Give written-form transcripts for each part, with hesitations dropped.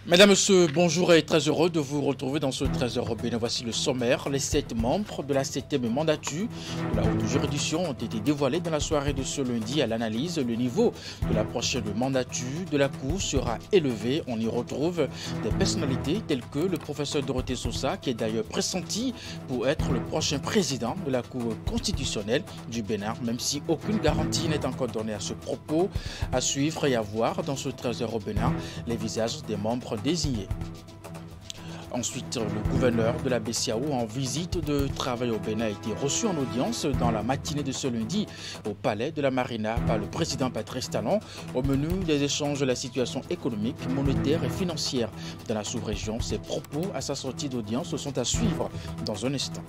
Mesdames, Messieurs, bonjour et très heureux de vous retrouver dans ce 13h Bénin. Voici le sommaire. Les 7 membres de la 7e mandature de la haute juridiction ont été dévoilés dans la soirée de ce lundi. À l'analyse, le niveau de la prochaine mandature de la Cour sera élevé. On y retrouve des personnalités telles que le professeur Dorothée Sosa, qui est d'ailleurs pressenti pour être le prochain président de la Cour constitutionnelle du Bénin, même si aucune garantie n'est encore donnée à ce propos. À suivre et à voir dans ce 13h au Bénin les visages des membres désignés. Ensuite, le gouverneur de la BCEAO en visite de travail au Bénin a été reçu en audience dans la matinée de ce lundi au palais de la Marina par le président Patrice Talon. Au menu des échanges de la situation économique, monétaire et financière dans la sous-région. Ses propos à sa sortie d'audience sont à suivre dans un instant.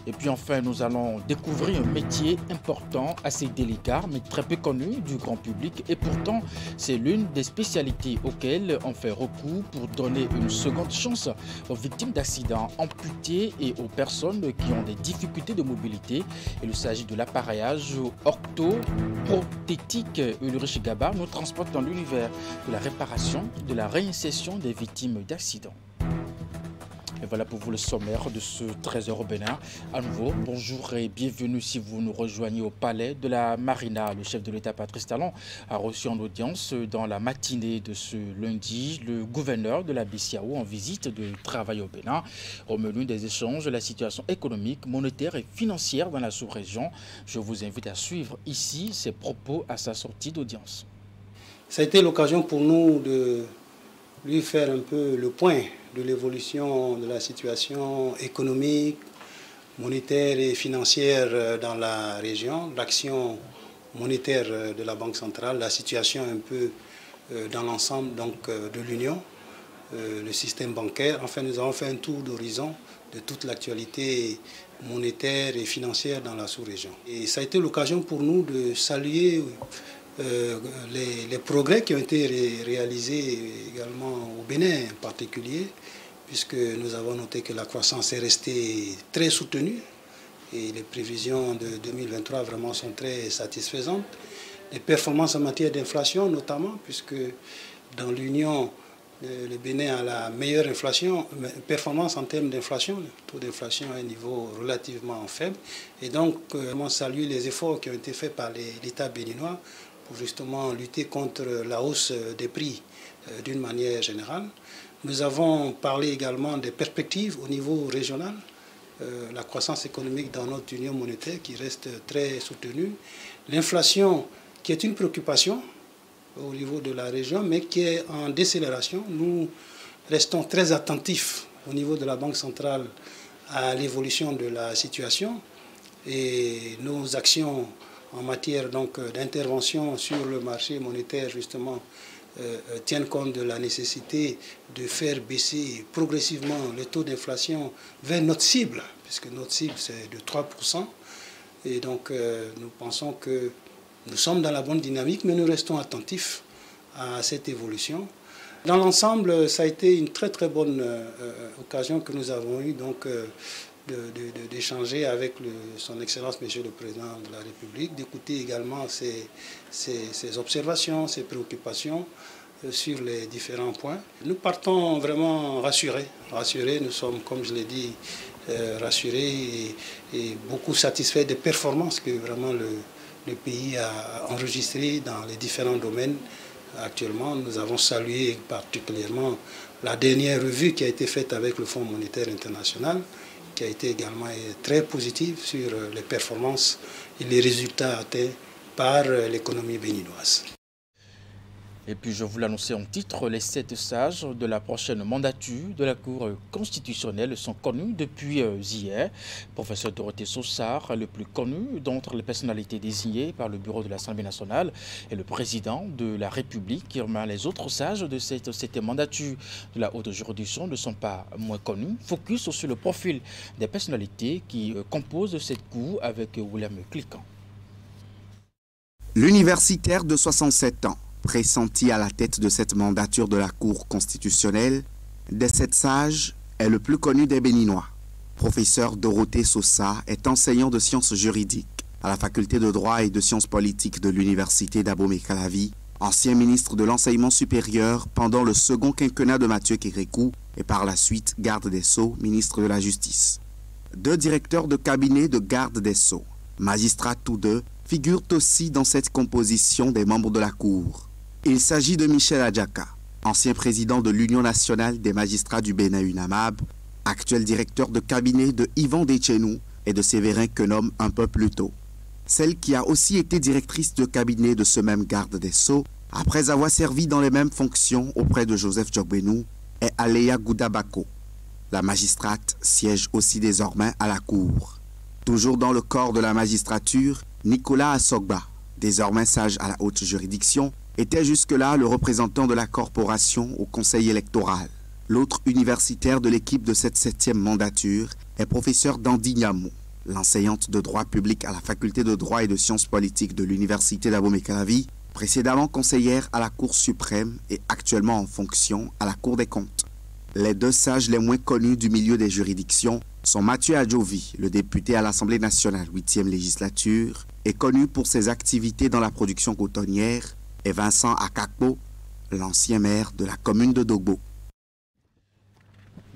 Et puis enfin, nous allons découvrir un métier important, assez délicat, mais très peu connu du grand public. Et pourtant, c'est l'une des spécialités auxquelles on fait recours pour donner une seconde chance aux victimes d'accidents amputés et aux personnes qui ont des difficultés de mobilité. Il s'agit de l'appareillage orthoprothétique. Ulrich Gaba nous transporte dans l'univers de la réparation, de la réinsertion des victimes d'accidents. Et voilà pour vous le sommaire de ce 13h au Bénin. À nouveau, bonjour et bienvenue si vous nous rejoignez au palais de la Marina. Le chef de l'État, Patrice Talon, a reçu en audience dans la matinée de ce lundi le gouverneur de la BCEAO en visite de travail au Bénin. Au menu des échanges de la situation économique, monétaire et financière dans la sous-région. Je vous invite à suivre ici ses propos à sa sortie d'audience. Ça a été l'occasion pour nous de lui faire un peu le point de l'évolution de la situation économique, monétaire et financière dans la région, l'action monétaire de la Banque centrale, la situation un peu dans l'ensemble de l'Union, le système bancaire. Enfin, nous avons fait un tour d'horizon de toute l'actualité monétaire et financière dans la sous-région. Et ça a été l'occasion pour nous de saluer les progrès qui ont été réalisés également au Bénin en particulier, puisque nous avons noté que la croissance est restée très soutenue et les prévisions de 2023 vraiment sont très satisfaisantes. Les performances en matière d'inflation notamment, puisque dans l'Union, le Bénin a la meilleure performance en termes d'inflation. Le taux d'inflation à un niveau relativement faible. Et donc, on salue les efforts qui ont été faits par l'État béninois pour justement lutter contre la hausse des prix d'une manière générale. Nous avons parlé également des perspectives au niveau régional, la croissance économique dans notre union monétaire qui reste très soutenue, l'inflation qui est une préoccupation au niveau de la région mais qui est en décélération. Nous restons très attentifs au niveau de la Banque centrale à l'évolution de la situation et nos actions en matière d'intervention sur le marché monétaire justement tiennent compte de la nécessité de faire baisser progressivement le taux d'inflation vers notre cible, puisque notre cible c'est de 3%. Et donc nous pensons que nous sommes dans la bonne dynamique, mais nous restons attentifs à cette évolution. Dans l'ensemble, ça a été une très très bonne occasion que nous avons eue d'échanger avec son Excellence Monsieur le Président de la République, d'écouter également ses observations, ses préoccupations sur les différents points. Nous partons vraiment rassurés. Nous sommes, comme je l'ai dit, rassurés et beaucoup satisfaits des performances que vraiment le pays a enregistrées dans les différents domaines. Actuellement, nous avons salué particulièrement la dernière revue qui a été faite avec le Fonds monétaire international, qui a été également très positive sur les performances et les résultats atteints par l'économie béninoise. Et puis je vous l'annonçais en titre, les 7 sages de la prochaine mandature de la Cour constitutionnelle sont connus depuis hier. Professeur Dorothée Sosa, le plus connu d'entre les personnalités désignées par le bureau de l'Assemblée nationale et le président de la République. Mais les autres sages de cette mandature de la haute juridiction ne sont pas moins connus. Focus sur le profil des personnalités qui composent cette cour avec William Cliquant. L'universitaire de 67 ans, pressenti à la tête de cette mandature de la Cour constitutionnelle, des 7 sages, est le plus connu des Béninois. Professeur Dorothée Sosa est enseignant de sciences juridiques à la faculté de droit et de sciences politiques de l'université d'Abomey-Calavi ancien ministre de l'Enseignement supérieur pendant le second quinquennat de Mathieu Kérékou et par la suite garde des Sceaux, ministre de la Justice. 2 directeurs de cabinet de garde des Sceaux, magistrats tous deux, figurent aussi dans cette composition des membres de la Cour. Il s'agit de Michel Adjaka, ancien président de l'Union nationale des magistrats du Bénin UNAMAB, actuel directeur de cabinet de Yvan Dechenou et de Séverin Quenom un peu plus tôt. Celle qui a aussi été directrice de cabinet de ce même garde des Sceaux, après avoir servi dans les mêmes fonctions auprès de Joseph Djogbenou, est Aléa Goudabako. La magistrate siège aussi désormais à la Cour. Toujours dans le corps de la magistrature, Nicolas Assogba, désormais sage à la haute juridiction, était jusque-là le représentant de la corporation au conseil électoral. L'autre universitaire de l'équipe de cette 7e mandature est professeur Dandi Niamou, l'enseignante de droit public à la faculté de droit et de sciences politiques de l'université d'Abomey-Calavi, précédemment conseillère à la Cour suprême et actuellement en fonction à la Cour des comptes. Les 2 sages les moins connus du milieu des juridictions sont Mathieu Adjovi, le député à l'Assemblée nationale 8e législature, et connu pour ses activités dans la production cotonnière, et Vincent Akakpo, l'ancien maire de la commune de Dogbo.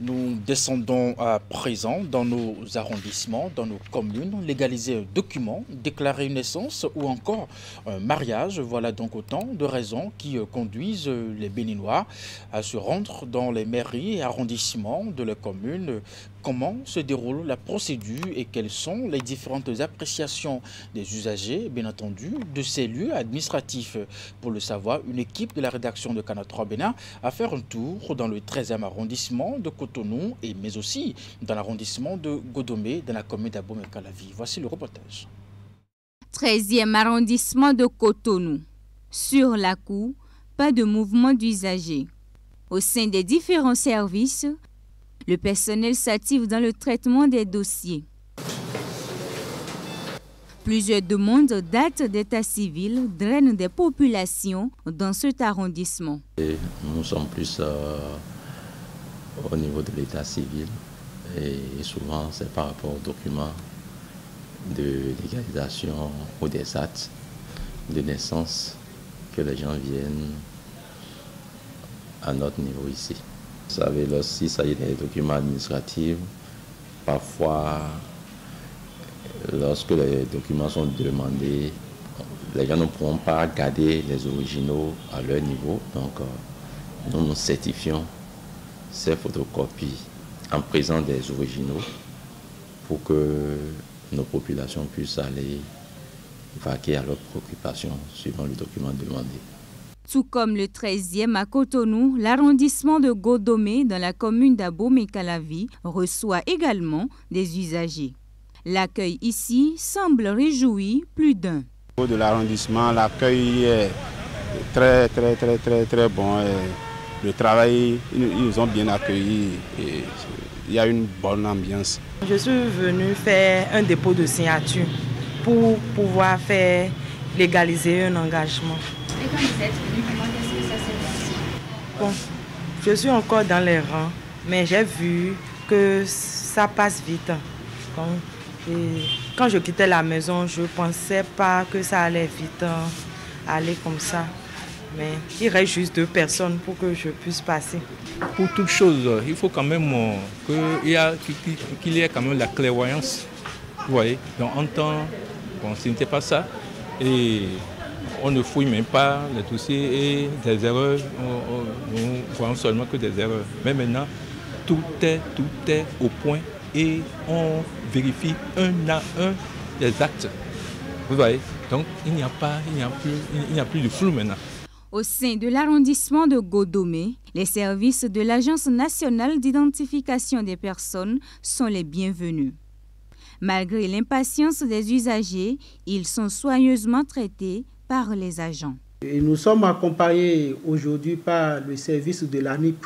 Nous descendons à présent dans nos arrondissements, dans nos communes, légaliser un document, déclarer une naissance ou encore un mariage. Voilà donc autant de raisons qui conduisent les Béninois à se rendre dans les mairies et arrondissements de la commune. Comment se déroule la procédure et quelles sont les différentes appréciations des usagers, bien entendu, de ces lieux administratifs? Pour le savoir, une équipe de la rédaction de Canal 3 Bénin a fait un tour dans le 13e arrondissement de Cotonou, mais aussi dans l'arrondissement de Godomé, dans la commune d'Abomey-Calavi. Voici le reportage. 13e arrondissement de Cotonou. Sur la cour, pas de mouvement d'usagers. Au sein des différents services, le personnel s'active dans le traitement des dossiers. Plusieurs demandes d'actes d'état civil drainent des populations dans cet arrondissement. Et nous sommes plus au niveau de l'état civil et souvent c'est par rapport aux documents de légalisation ou des actes de naissance que les gens viennent à notre niveau ici. Vous savez, lorsqu'il s'agit des documents administratifs, parfois, lorsque les documents sont demandés, les gens ne pourront pas garder les originaux à leur niveau. Donc, nous certifions ces photocopies en présence des originaux pour que nos populations puissent aller vaquer à leurs préoccupations suivant le document demandé. Tout comme le 13e à Cotonou, l'arrondissement de Godomé dans la commune d'Abomey-Calavi reçoit également des usagers. L'accueil ici semble réjouir plus d'un. Au niveau de l'arrondissement, l'accueil est très bon. Le travail, ils nous ont bien accueillis et il y a une bonne ambiance. Je suis venu faire un dépôt de signature pour pouvoir légaliser un engagement. Et quand vous êtes venu, comment est-ce que ça s'est passé? Bon, je suis encore dans les rangs, mais j'ai vu que ça passe vite. Quand je quittais la maison, je ne pensais pas que ça allait vite aller comme ça. Mais il reste juste 2 personnes pour que je puisse passer. Pour toute chose, il faut quand même qu'il y ait quand même la clairvoyance. Vous voyez, donc en temps, bon, ce n'était pas ça. Et on ne fouille même pas les dossiers et des erreurs, nous voyons seulement que des erreurs. Mais maintenant, tout est au point et on vérifie un à un les actes. Vous voyez, donc il n'y a plus de flou maintenant. Au sein de l'arrondissement de Godomé, les services de l'Agence nationale d'identification des personnes sont les bienvenus. Malgré l'impatience des usagers, ils sont soigneusement traités par les agents. Et nous sommes accompagnés aujourd'hui par le service de l'ANIP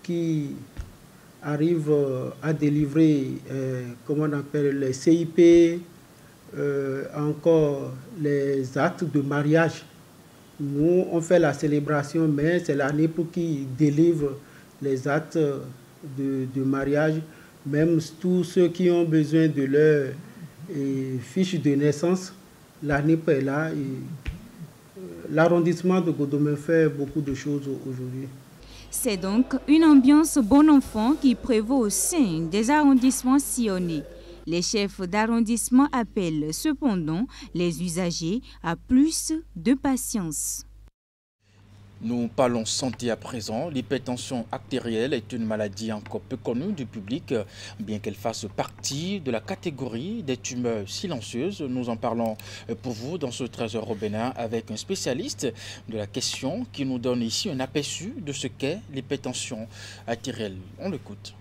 qui arrive à délivrer les CIP, encore les actes de mariage. Nous, on fait la célébration, mais c'est l'ANIP qui délivre les actes de mariage. Même tous ceux qui ont besoin de leur fiche de naissance, l'ANIP est là et l'arrondissement de Godomé fait beaucoup de choses aujourd'hui. C'est donc une ambiance bon enfant qui prévaut au sein des arrondissements sillonnés. Les chefs d'arrondissement appellent cependant les usagers à plus de patience. Nous parlons santé à présent. L'hypertension artérielle est une maladie encore peu connue du public, bien qu'elle fasse partie de la catégorie des tumeurs silencieuses. Nous en parlons pour vous dans ce Trésor au Bénin avec un spécialiste de la question qui nous donne ici un aperçu de ce qu'est l'hypertension artérielle. On l'écoute.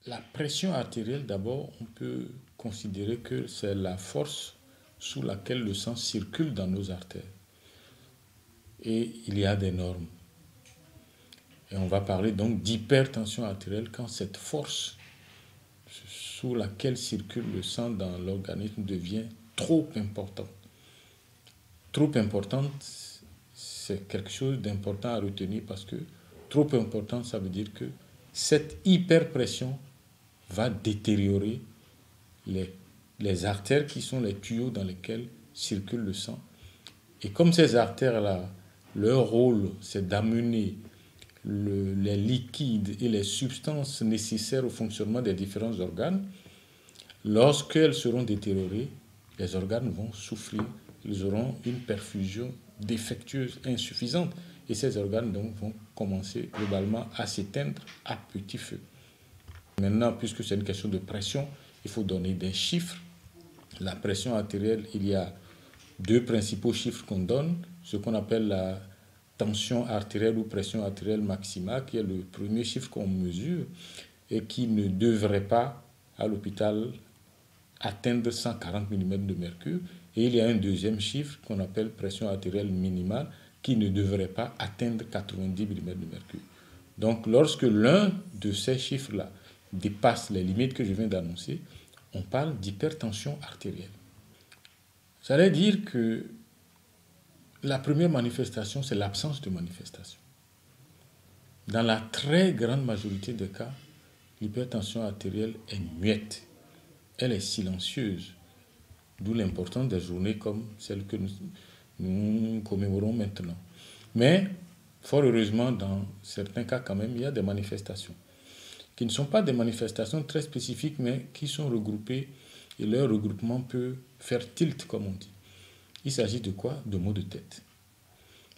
La pression artérielle, d'abord, on peut considérer que c'est la force sous laquelle le sang circule dans nos artères. Et il y a des normes. Et on va parler donc d'hypertension artérielle quand cette force sous laquelle circule le sang dans l'organisme devient trop importante. Trop importante, c'est quelque chose d'important à retenir parce que trop important, ça veut dire que cette hyperpression va détériorer les artères qui sont les tuyaux dans lesquels circule le sang. Et comme ces artères-là, leur rôle, c'est d'amener les liquides et les substances nécessaires au fonctionnement des différents organes. Lorsqu'elles seront détériorées, les organes vont souffrir. Ils auront une perfusion défectueuse, insuffisante. Et ces organes donc vont commencer globalement à s'éteindre à petit feu. Maintenant, puisque c'est une question de pression, il faut donner des chiffres. La pression artérielle, il y a deux principaux chiffres qu'on donne, ce qu'on appelle la tension artérielle ou pression artérielle maximale, qui est le premier chiffre qu'on mesure et qui ne devrait pas, à l'hôpital, atteindre 140 mm de mercure. Et il y a un deuxième chiffre qu'on appelle pression artérielle minimale, qui ne devrait pas atteindre 90 mm de mercure. Donc, lorsque l'un de ces chiffres-là dépasse les limites que je viens d'annoncer, on parle d'hypertension artérielle. Ça veut dire que la première manifestation, c'est l'absence de manifestation. Dans la très grande majorité des cas, l'hypertension artérielle est muette. Elle est silencieuse. D'où l'importance des journées comme celle que nous commémorons maintenant. Mais, fort heureusement, dans certains cas quand même, il y a des manifestations qui ne sont pas des manifestations très spécifiques, mais qui sont regroupées et leur regroupement peut faire tilt, comme on dit. Il s'agit de quoi? De maux de tête.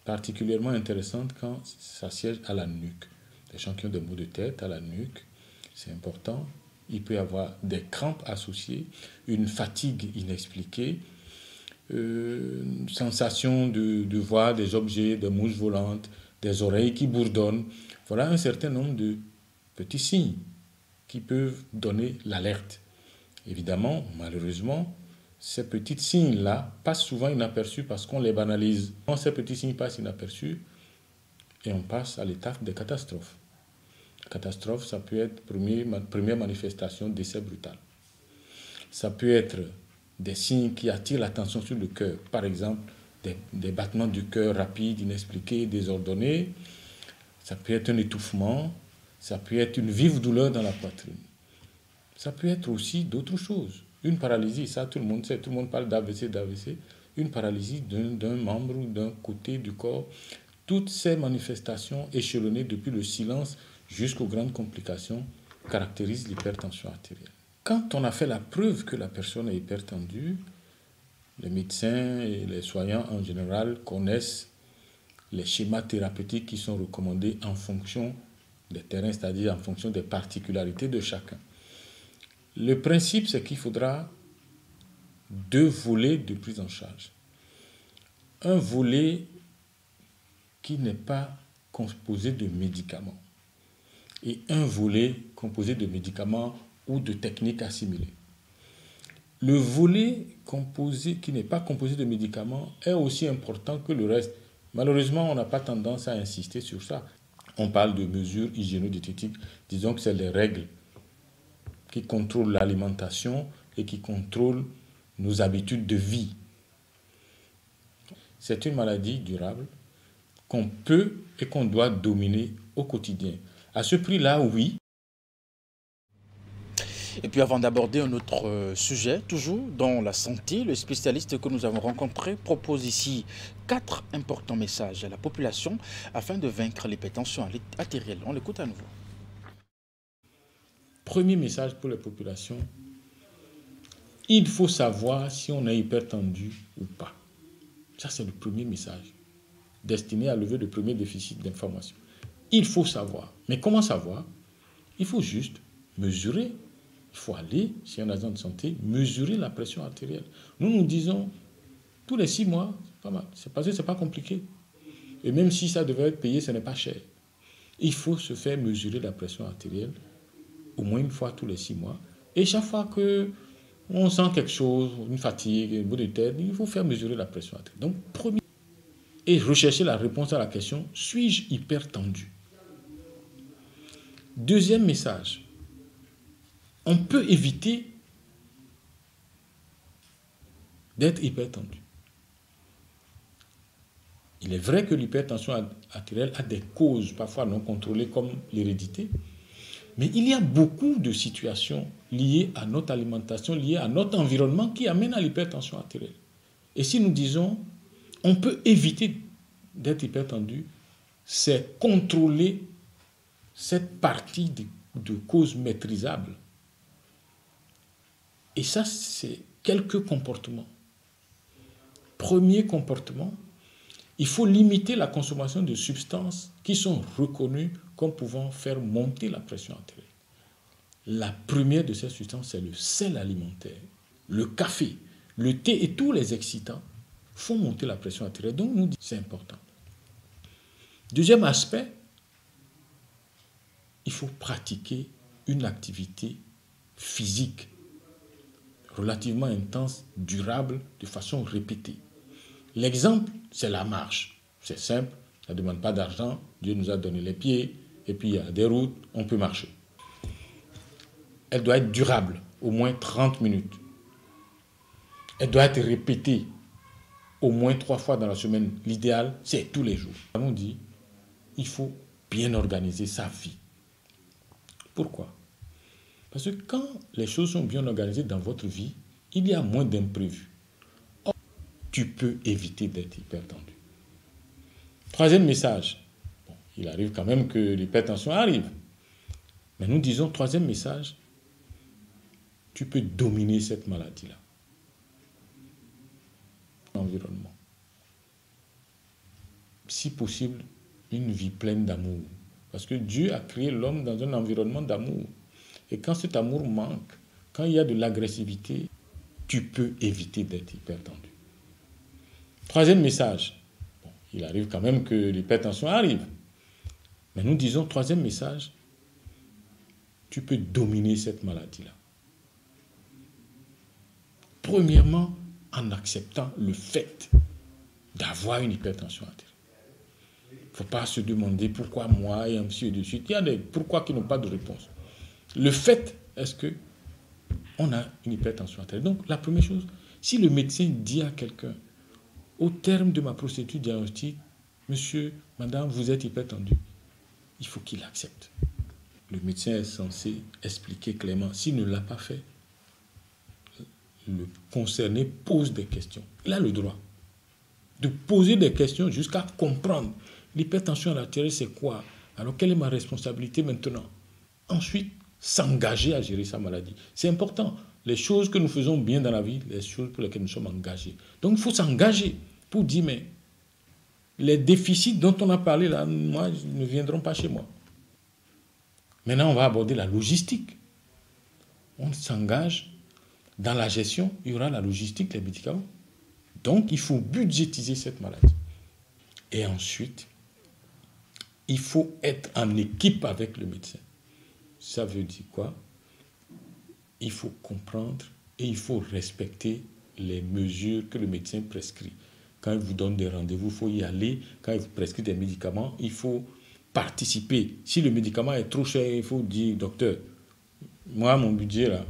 Particulièrement intéressante quand ça siège à la nuque. Les gens qui ont des maux de tête à la nuque, c'est important. Il peut y avoir des crampes associées, une fatigue inexpliquée, une sensation de voir des objets, des mouches volantes, des oreilles qui bourdonnent. Voilà un certain nombre de petits signes qui peuvent donner l'alerte. Évidemment, malheureusement, ces petits signes-là passent souvent inaperçus parce qu'on les banalise. Quand ces petits signes passent inaperçus, et on passe à l'étape des catastrophes. Catastrophe, ça peut être première manifestation, décès brutal. Ça peut être des signes qui attirent l'attention sur le cœur. Par exemple, des battements du cœur rapides, inexpliqués, désordonnés. Ça peut être un étouffement. Ça peut être une vive douleur dans la poitrine. Ça peut être aussi d'autres choses. Une paralysie, ça tout le monde sait, tout le monde parle d'AVC. Une paralysie d'un membre ou d'un côté du corps. Toutes ces manifestations échelonnées depuis le silence jusqu'aux grandes complications caractérisent l'hypertension artérielle. Quand on a fait la preuve que la personne est hypertendue, les médecins et les soignants en général connaissent les schémas thérapeutiques qui sont recommandés en fonction des terrains, c'est-à-dire en fonction des particularités de chacun. Le principe, c'est qu'il faudra deux volets de prise en charge. Un volet qui n'est pas composé de médicaments et un volet composé de médicaments ou de techniques assimilées. Le volet qui n'est pas composé de médicaments est aussi important que le reste. Malheureusement, on n'a pas tendance à insister sur ça. On parle de mesures hygiéno-diététiques. Disons que c'est les règles qui contrôlent l'alimentation et qui contrôlent nos habitudes de vie. C'est une maladie durable qu'on peut et qu'on doit dominer au quotidien. À ce prix-là, oui. Et puis avant d'aborder un autre sujet, toujours dans la santé, le spécialiste que nous avons rencontré propose ici 4 importants messages à la population afin de vaincre l'hypertension artérielle. On l'écoute à nouveau. Premier message pour les populations, il faut savoir si on est hypertendu ou pas. Ça, c'est le premier message destiné à lever le premier déficit d'information. Il faut savoir. Mais comment savoir? Il faut juste mesurer. Il faut aller chez un agent de santé, mesurer la pression artérielle. Nous disons, tous les 6 mois, c'est pas mal. C'est parce que ce n'est pas compliqué. Et même si ça devait être payé, ce n'est pas cher. Il faut se faire mesurer la pression artérielle au moins une fois tous les 6 mois. Et chaque fois qu'on sent quelque chose, une fatigue, un bout de tête, il faut faire mesurer la pression artérielle. Donc, premier, et rechercher la réponse à la question, suis-je hypertendu? Deuxième message, on peut éviter d'être hypertendu. Il est vrai que l'hypertension artérielle a des causes parfois non contrôlées comme l'hérédité, mais il y a beaucoup de situations liées à notre alimentation, liées à notre environnement qui amènent à l'hypertension artérielle. Et si nous disons, on peut éviter d'être hypertendu, c'est contrôler cette partie de causes maîtrisables. Et ça, c'est quelques comportements. Premier comportement, il faut limiter la consommation de substances qui sont reconnues comme pouvant faire monter la pression artérielle. La première de ces substances, c'est le sel alimentaire. Le café, le thé et tous les excitants font monter la pression artérielle. Donc, nous disons, c'est important. Deuxième aspect, il faut pratiquer une activité physique relativement intense, durable, de façon répétée. L'exemple, c'est la marche. C'est simple, ça ne demande pas d'argent. Dieu nous a donné les pieds, et puis il y a des routes, on peut marcher. Elle doit être durable, au moins 30 minutes. Elle doit être répétée au moins 3 fois dans la semaine. L'idéal, c'est tous les jours. Nous avons dit, il faut bien organiser sa vie. Pourquoi? Parce que quand les choses sont bien organisées dans votre vie, il y a moins d'imprévus. Or, tu peux éviter d'être hypertendu. Troisième message. Bon, il arrive quand même que l'hypertension arrive. Mais nous disons, troisième message, tu peux dominer cette maladie-là. Environnement. Si possible, une vie pleine d'amour. Parce que Dieu a créé l'homme dans un environnement d'amour. Et quand cet amour manque, quand il y a de l'agressivité, tu peux éviter d'être hypertendu. Troisième message. Bon, il arrive quand même que l'hypertension arrive. Mais nous disons, troisième message, tu peux dominer cette maladie-là. Premièrement, en acceptant le fait d'avoir une hypertension artérielle. Il ne faut pas se demander pourquoi moi et ainsi de suite. Il y a des pourquoi qui n'ont pas de réponse. Le fait, est-ce qu'on a une hypertension artérielle? Donc, la première chose, si le médecin dit à quelqu'un, au terme de ma procédure diagnostique, monsieur, madame, vous êtes hypertendu, il faut qu'il accepte. Le médecin est censé expliquer clairement. S'il ne l'a pas fait, le concerné pose des questions. Il a le droit de poser des questions jusqu'à comprendre. L'hypertension artérielle, c'est quoi? Alors, quelle est ma responsabilité maintenant? Ensuite, s'engager à gérer sa maladie. C'est important. Les choses que nous faisons bien dans la vie, les choses pour lesquelles nous sommes engagés. Donc, il faut s'engager pour dire, mais les déficits dont on a parlé là, moi, ils ne viendront pas chez moi. Maintenant, on va aborder la logistique. On s'engage dans la gestion, il y aura la logistique, les médicaments. Donc, il faut budgétiser cette maladie. Et ensuite, il faut être en équipe avec le médecin. Ça veut dire quoi? Il faut comprendre et il faut respecter les mesures que le médecin prescrit. Quand il vous donne des rendez-vous, il faut y aller. Quand il vous prescrit des médicaments, il faut participer. Si le médicament est trop cher, il faut dire, docteur, moi, mon budget, là,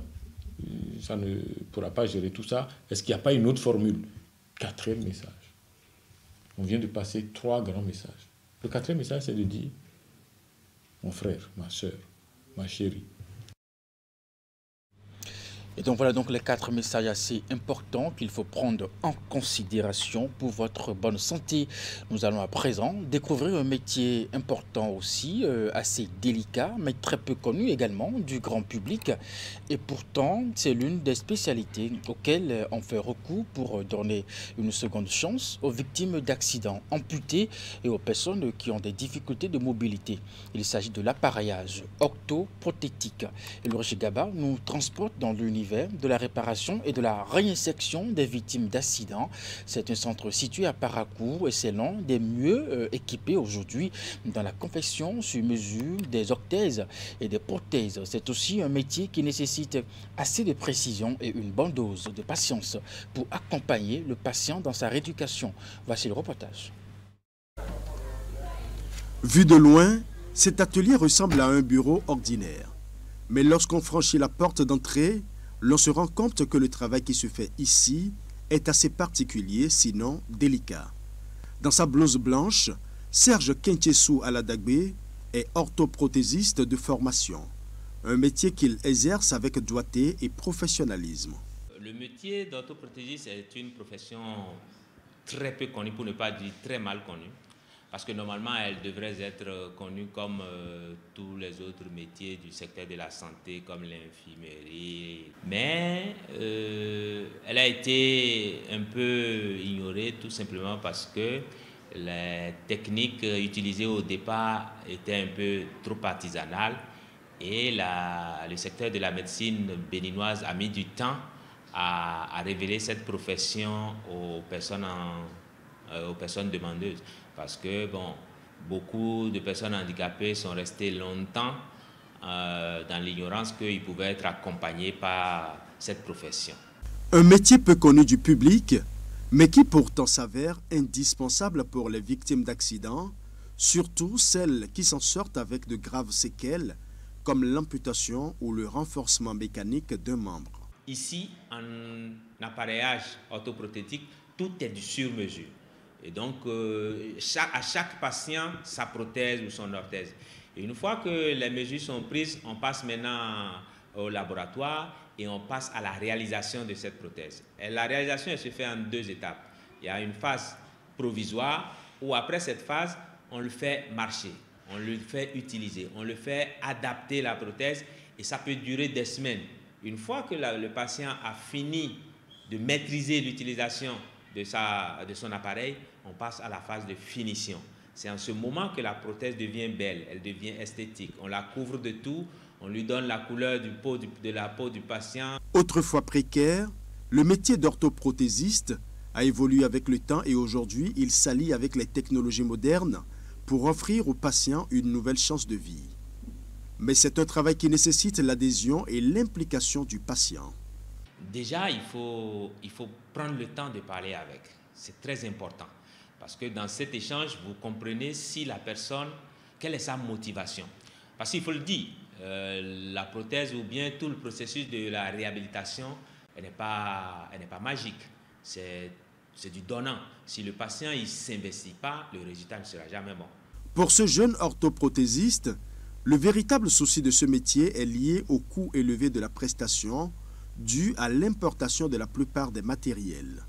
ça ne pourra pas gérer tout ça. Est-ce qu'il n'y a pas une autre formule? 4e message. On vient de passer 3 grands messages. Le 4e message, c'est de dire, mon frère, ma soeur, ma chérie, Et donc voilà donc les 4 messages assez importants qu'il faut prendre en considération pour votre bonne santé. Nous allons à présent découvrir un métier important aussi, assez délicat, mais très peu connu également du grand public. Et pourtant, c'est l'une des spécialités auxquelles on fait recours pour donner une seconde chance aux victimes d'accidents amputés et aux personnes qui ont des difficultés de mobilité. Il s'agit de l'appareillage orthoprothétique. Et le Gaba nous transporte dans l'univers de la réparation et de la réinsertion des victimes d'accidents. C'est un centre situé à Paracourt et c'est l'un des mieux équipés aujourd'hui dans la confection sur mesure des orthèses et des prothèses. C'est aussi un métier qui nécessite assez de précision et une bonne dose de patience pour accompagner le patient dans sa rééducation. Voici le reportage. Vu de loin, cet atelier ressemble à un bureau ordinaire. Mais lorsqu'on franchit la porte d'entrée, l'on se rend compte que le travail qui se fait ici est assez particulier, sinon délicat. Dans sa blouse blanche, Serge Kentchessou Aladagbe est orthoprothésiste de formation, un métier qu'il exerce avec doigté et professionnalisme. Le métier d'orthoprothésiste est une profession très peu connue, pour ne pas dire très mal connue. Parce que normalement, elle devrait être connue comme tous les autres métiers du secteur de la santé, comme l'infirmerie. Mais elle a été un peu ignorée tout simplement parce que les techniques utilisées au départ étaient un peu trop artisanales et le secteur de la médecine béninoise a mis du temps à révéler cette profession aux personnes demandeuses. Parce que beaucoup de personnes handicapées sont restées longtemps dans l'ignorance qu'ils pouvaient être accompagnés par cette profession. Un métier peu connu du public, mais qui pourtant s'avère indispensable pour les victimes d'accidents, surtout celles qui s'en sortent avec de graves séquelles, comme l'amputation ou le renforcement mécanique d'un membre. Ici, en appareillage orthoprothétique, tout est du sur-mesure. Et donc, à chaque patient, sa prothèse ou son orthèse. Et une fois que les mesures sont prises, on passe maintenant au laboratoire et on passe à la réalisation de cette prothèse. Et la réalisation, elle se fait en 2 étapes. Il y a une phase provisoire où après cette phase, on le fait marcher, on le fait utiliser, on le fait adapter la prothèse et ça peut durer des semaines. Une fois que le patient a fini de maîtriser l'utilisation de son appareil, on passe à la phase de finition. C'est en ce moment que la prothèse devient belle, elle devient esthétique. On la couvre de tout, on lui donne la couleur de la peau du patient. Autrefois précaire, le métier d'orthoprothésiste a évolué avec le temps et aujourd'hui, il s'allie avec les technologies modernes pour offrir aux patients une nouvelle chance de vie. Mais c'est un travail qui nécessite l'adhésion et l'implication du patient. Déjà, il faut prendre le temps de parler avec. C'est très important. Parce que dans cet échange, vous comprenez si la personne, quelle est sa motivation. Parce qu'il faut le dire, la prothèse ou bien tout le processus de la réhabilitation, elle n'est pas magique. C'est du donnant. Si le patient ne s'investit pas, le résultat ne sera jamais bon. Pour ce jeune orthoprothésiste, le véritable souci de ce métier est lié au coût élevé de la prestation, dû à l'importation de la plupart des matériels.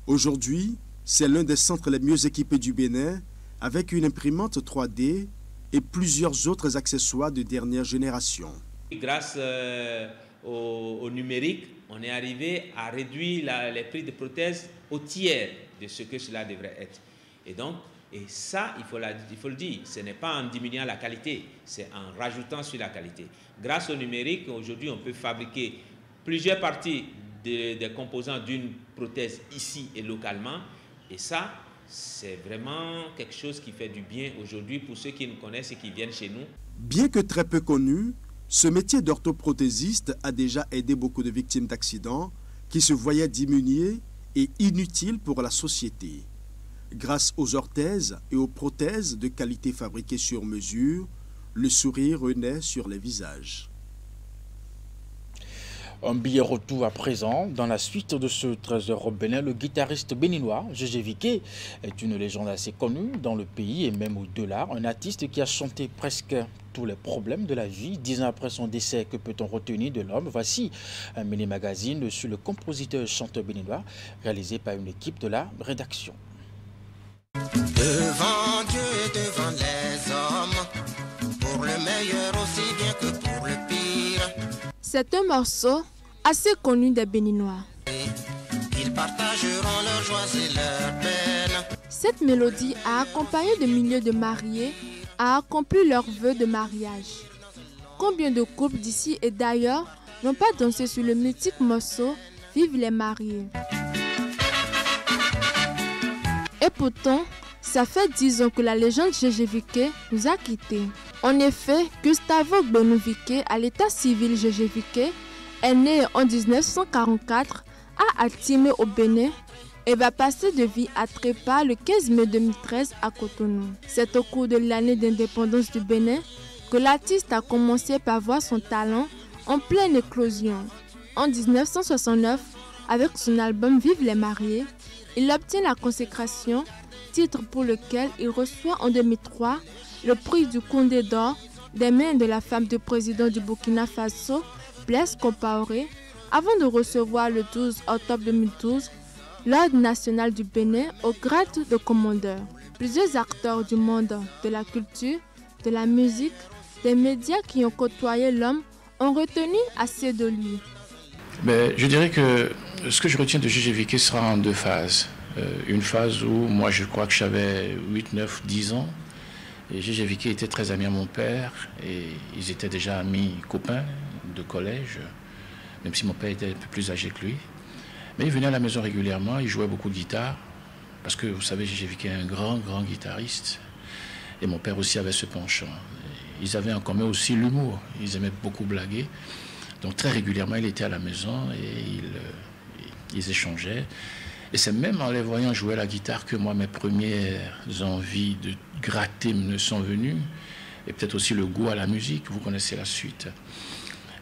Aujourd'hui, c'est l'un des centres les mieux équipés du Bénin, avec une imprimante 3D et plusieurs autres accessoires de dernière génération. Grâce au numérique, on est arrivé à réduire les prix de prothèses au tiers de ce que cela devrait être. Et ça, il faut le dire, ce n'est pas en diminuant la qualité, c'est en rajoutant sur la qualité. Grâce au numérique, aujourd'hui, on peut fabriquer plusieurs parties des composants d'une prothèse ici et localement. Et ça, c'est vraiment quelque chose qui fait du bien aujourd'hui pour ceux qui nous connaissent et qui viennent chez nous. Bien que très peu connu, ce métier d'orthoprothésiste a déjà aidé beaucoup de victimes d'accidents qui se voyaient diminuées et inutiles pour la société. Grâce aux orthèses et aux prothèses de qualité fabriquées sur mesure, le sourire renaît sur les visages. Un billet retour à présent. Dans la suite de ce trésor bénin, le guitariste béninois Gégé Viké est une légende assez connue dans le pays et même au-delà. Un artiste qui a chanté presque tous les problèmes de la vie. 10 ans après son décès, que peut-on retenir de l'homme? Voici un mini-magazine sur le compositeur-chanteur béninois réalisé par une équipe de la rédaction. Devant Dieu et devant les hommes, pour le meilleur aussi bien que pour le pire. C'est un morceau assez connu des Béninois. Ils partageront leurs joies et leurs peines. Cette mélodie a accompagné de milliers de mariés à accomplir leurs vœux de mariage. Combien de couples d'ici et d'ailleurs n'ont pas dansé sur le mythique morceau Vive les mariés? Et pourtant, ça fait 10 ans que la légende Gégé Viké nous a quittés. En effet, Gustavo Gbenou Viké, à l'état civil Gégé Viké, est né en 1944 à Atimé au Bénin et va passer de vie à Trépa le 15 mai 2013 à Cotonou. C'est au cours de l'année d'indépendance du Bénin que l'artiste a commencé par voir son talent en pleine éclosion. En 1969, avec son album Vive les mariés, il obtient la consécration, titre pour lequel il reçoit en 2003 le prix du Condé d'or des mains de la femme du président du Burkina Faso, Blaise Compaoré, avant de recevoir le 12 octobre 2012 l'Ordre national du Bénin au grade de commandeur. Plusieurs acteurs du monde de la culture, de la musique, des médias qui ont côtoyé l'homme ont retenu assez de lui. Je dirais que ce que je retiens de Gégé Viké sera en 2 phases. Une phase où moi je crois que j'avais 8, 9, 10 ans. Et Gégé Viké était très ami à mon père et ils étaient déjà amis copains de collège, même si mon père était un peu plus âgé que lui. Mais il venait à la maison régulièrement, il jouait beaucoup de guitare, parce que vous savez, Gégé Viké est un grand guitariste. Et mon père aussi avait ce penchant. Ils avaient en commun aussi l'humour, ils aimaient beaucoup blaguer. Donc très régulièrement, il était à la maison et ils échangeaient. Et c'est même en les voyant jouer la guitare que moi, mes premières envies de gratter me sont venues. Et peut-être aussi le goût à la musique, vous connaissez la suite.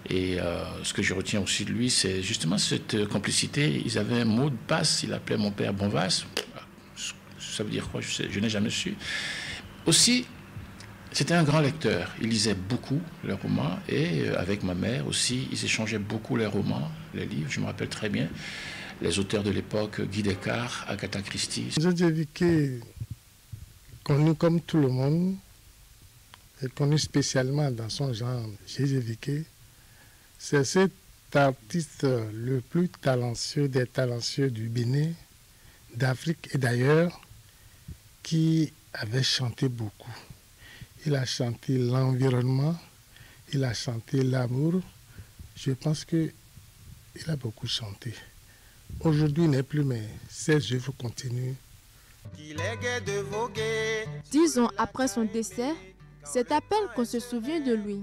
Et ce que je retiens aussi de lui, c'est justement cette complicité. Ils avaient un mot de passe, il appelait mon père Bonvas. Ça veut dire quoi? Je n'ai jamais su. Aussi, c'était un grand lecteur. Il lisait beaucoup les romans et avec ma mère aussi, ils échangeaient beaucoup les romans, les livres. Je me rappelle très bien les auteurs de l'époque, Guy Descartes, Agatha Christie. Gégé Viké, connu comme tout le monde, et connu spécialement dans son genre, Gégé Viké, c'est cet artiste le plus talentueux des talentueux du Bénin, d'Afrique et d'ailleurs, qui avait chanté beaucoup. Il a chanté l'environnement, il a chanté l'amour. Je pense qu'il a beaucoup chanté. Aujourd'hui, il n'est plus, mais ses œuvres continuent. 10 ans après son décès, c'est à peine qu'on se souvient de lui.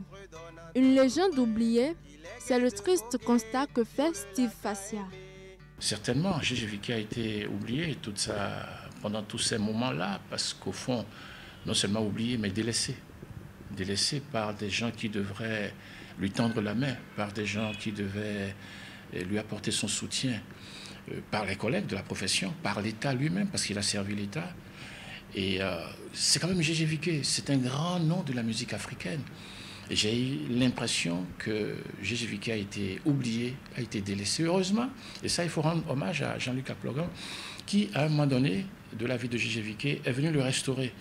Une légende oubliée, c'est le triste constat que fait Steve Fassia. Certainement, Gégé Viké a été oublié pendant tous ces moments-là, parce qu'au fond, non seulement oublié, mais délaissé. Délaissé par des gens qui devraient lui tendre la main, par des gens qui devaient lui apporter son soutien, par les collègues de la profession, par l'État lui-même, parce qu'il a servi l'État. Et c'est quand même Gégé Viké, c'est un grand nom de la musique africaine. Et j'ai eu l'impression que Gégé Viké a été oublié, a été délaissé, heureusement. Et ça, il faut rendre hommage à Jean-Luc Aplogan, qui, à un moment donné de la vie de Gégé Viké, est venu le restaurer.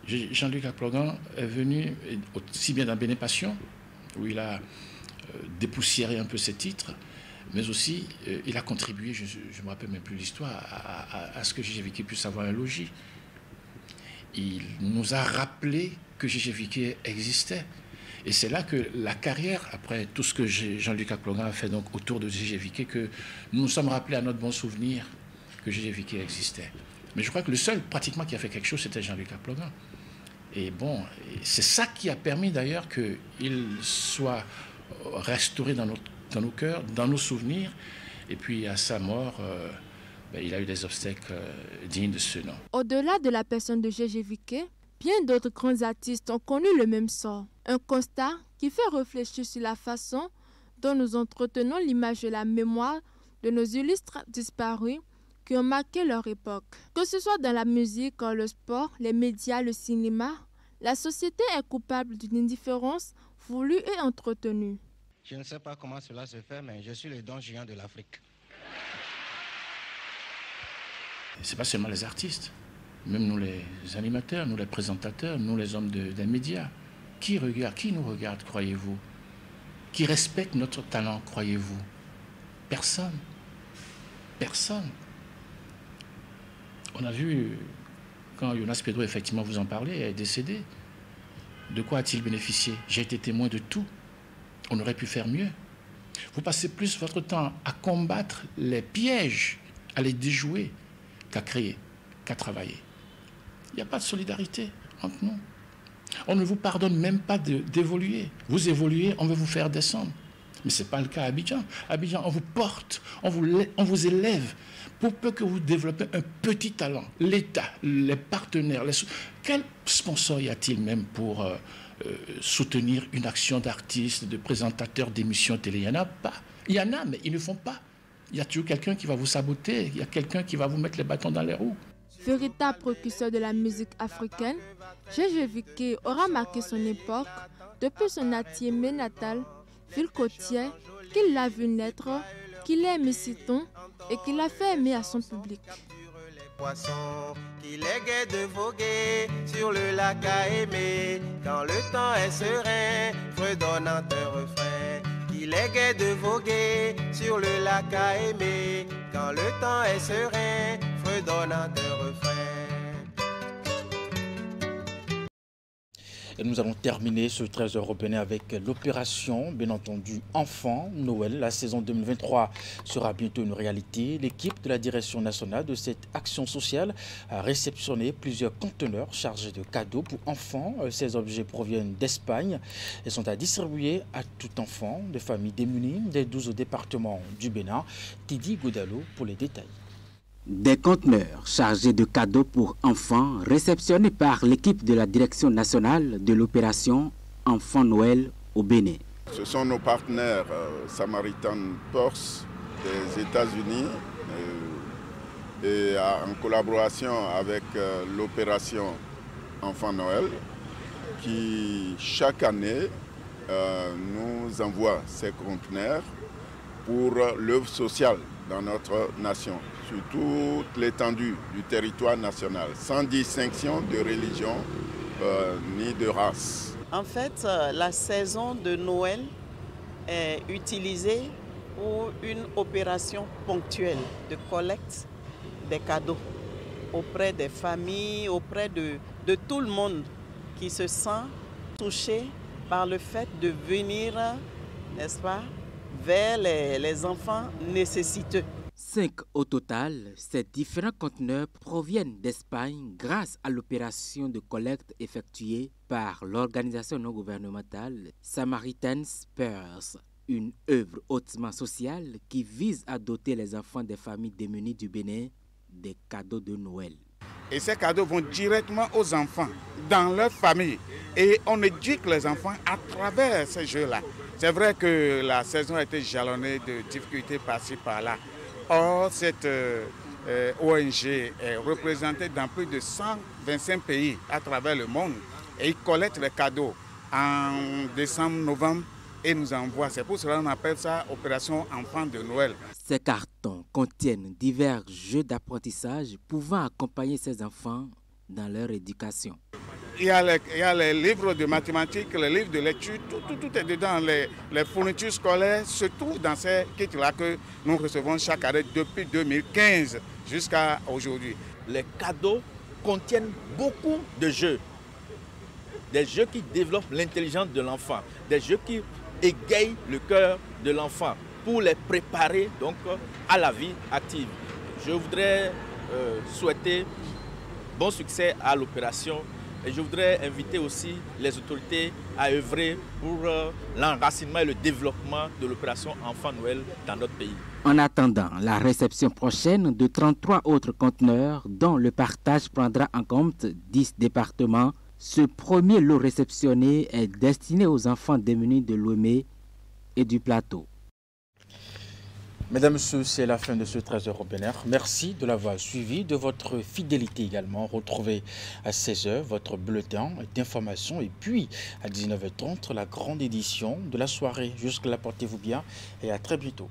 Jean-Luc Aplogan est venu, aussi bien dans Béné Passion, où il a dépoussiéré un peu ses titres, mais aussi il a contribué, je ne me rappelle même plus l'histoire, à ce que Gégé Viké puisse avoir un logis. Il nous a rappelé que Gégé Viké existait. Et c'est là que la carrière, après tout ce que Jean-Luc Aplogan a fait donc autour de Gégé Viké, que nous nous sommes rappelés à notre bon souvenir que Gégé Viké existait. Mais je crois que le seul pratiquement qui a fait quelque chose, c'était Jean-Luc Aplogan. Et bon, c'est ça qui a permis d'ailleurs qu'il soit restauré dans nos cœurs, dans nos souvenirs. Et puis à sa mort, il a eu des obstacles dignes de ce nom. Au-delà de la personne de Gégé Viké, bien d'autres grands artistes ont connu le même sort. Un constat qui fait réfléchir sur la façon dont nous entretenons l'image de la mémoire de nos illustres disparus qui ont marqué leur époque. Que ce soit dans la musique, le sport, les médias, le cinéma, la société est coupable d'une indifférence voulue et entretenue. Je ne sais pas comment cela se fait, mais je suis le don juan de l'Afrique. Ce n'est pas seulement les artistes, même nous les animateurs, nous les présentateurs, nous les hommes des médias. Qui nous regarde, croyez-vous? Qui respecte notre talent, croyez-vous? Personne. Personne. On a vu, quand Jonas Pedro, effectivement, vous en parlait, est décédé. De quoi a-t-il bénéficié? J'ai été témoin de tout. On aurait pu faire mieux. Vous passez plus votre temps à combattre les pièges, à les déjouer, qu'à créer, qu'à travailler. Il n'y a pas de solidarité entre nous. On ne vous pardonne même pas d'évoluer. Vous évoluez, on veut vous faire descendre. Mais ce n'est pas le cas à Abidjan. À Abidjan, on vous porte, on vous élève. Pour peu que vous développez un petit talent, l'État, les partenaires, quel sponsor y a-t-il même pour soutenir une action d'artistes, de présentateurs d'émissions télé? Il n'y en a pas. Il y en a, mais ils ne font pas. Il y a toujours quelqu'un qui va vous saboter, il y a quelqu'un qui va vous mettre les bâtons dans les roues. Véritable précurseur de la musique africaine, Gégé Viké aura marqué son époque depuis son Atiémé natal, ville côtière, qu'il l'a vu naître, qu'il a aimé Citon et qu'il a fait aimer à son public. Qu'il est gai de voguer sur le lac à aimer, quand le temps est serein, fredonnant un refrain. Qu'il est gai de voguer sur le lac à aimer, quand le temps est serein, fredonnant un refrain. Et nous allons terminer ce 13 européen avec l'opération, bien entendu, Enfant Noël. La saison 2023 sera bientôt une réalité. L'équipe de la direction nationale de cette action sociale a réceptionné plusieurs conteneurs chargés de cadeaux pour enfants. Ces objets proviennent d'Espagne et sont à distribuer à tout enfant de familles démunies des 12 départements du Bénin. Tidi Godalo pour les détails. Des conteneurs chargés de cadeaux pour enfants réceptionnés par l'équipe de la direction nationale de l'opération Enfant Noël au Bénin. Ce sont nos partenaires Samaritan Purse des États-Unis et en collaboration avec l'opération Enfant Noël qui chaque année nous envoie ces conteneurs pour l'œuvre sociale dans notre nation, sur toute l'étendue du territoire national, sans distinction de religion ni de race. En fait, la saison de Noël est utilisée pour une opération ponctuelle de collecte des cadeaux auprès des familles, auprès de tout le monde qui se sent touché par le fait de venir, n'est-ce pas, vers les enfants nécessiteux. 5 au total, ces différents conteneurs proviennent d'Espagne grâce à l'opération de collecte effectuée par l'organisation non gouvernementale Samaritan Purse, une œuvre hautement sociale qui vise à doter les enfants des familles démunies du Bénin des cadeaux de Noël. Et ces cadeaux vont directement aux enfants, dans leur famille. Et on éduque les enfants à travers ces jeux-là. C'est vrai que la saison a été jalonnée de difficultés par-ci, par-là. Or, cette ONG est représentée dans plus de 125 pays à travers le monde. Et ils collectent les cadeaux en décembre, novembre et nous envoient. C'est pour cela qu'on appelle ça Opération Enfant de Noël. Ces cartons contiennent divers jeux d'apprentissage pouvant accompagner ces enfants dans leur éducation. Il y a les livres de mathématiques, les livres de lecture, tout est dedans, les fournitures scolaires, surtout dans ces kits-là que nous recevons chaque année depuis 2015 jusqu'à aujourd'hui. Les cadeaux contiennent beaucoup de jeux, des jeux qui développent l'intelligence de l'enfant, des jeux qui égayent le cœur de l'enfant pour les préparer donc à la vie active. Je voudrais souhaiter bon succès à l'opération. Et je voudrais inviter aussi les autorités à œuvrer pour l'enracinement et le développement de l'opération Enfant Noël dans notre pays. En attendant la réception prochaine de 33 autres conteneurs dont le partage prendra en compte 10 départements, ce premier lot réceptionné est destiné aux enfants démunis de Lomé et du Plateau. Mesdames, Messieurs, c'est la fin de ce 13h au Bénin. Merci de l'avoir suivi, de votre fidélité également. Retrouvez à 16h votre bulletin d'information et puis à 19h30 la grande édition de la soirée. Jusque-là, portez-vous bien et à très bientôt.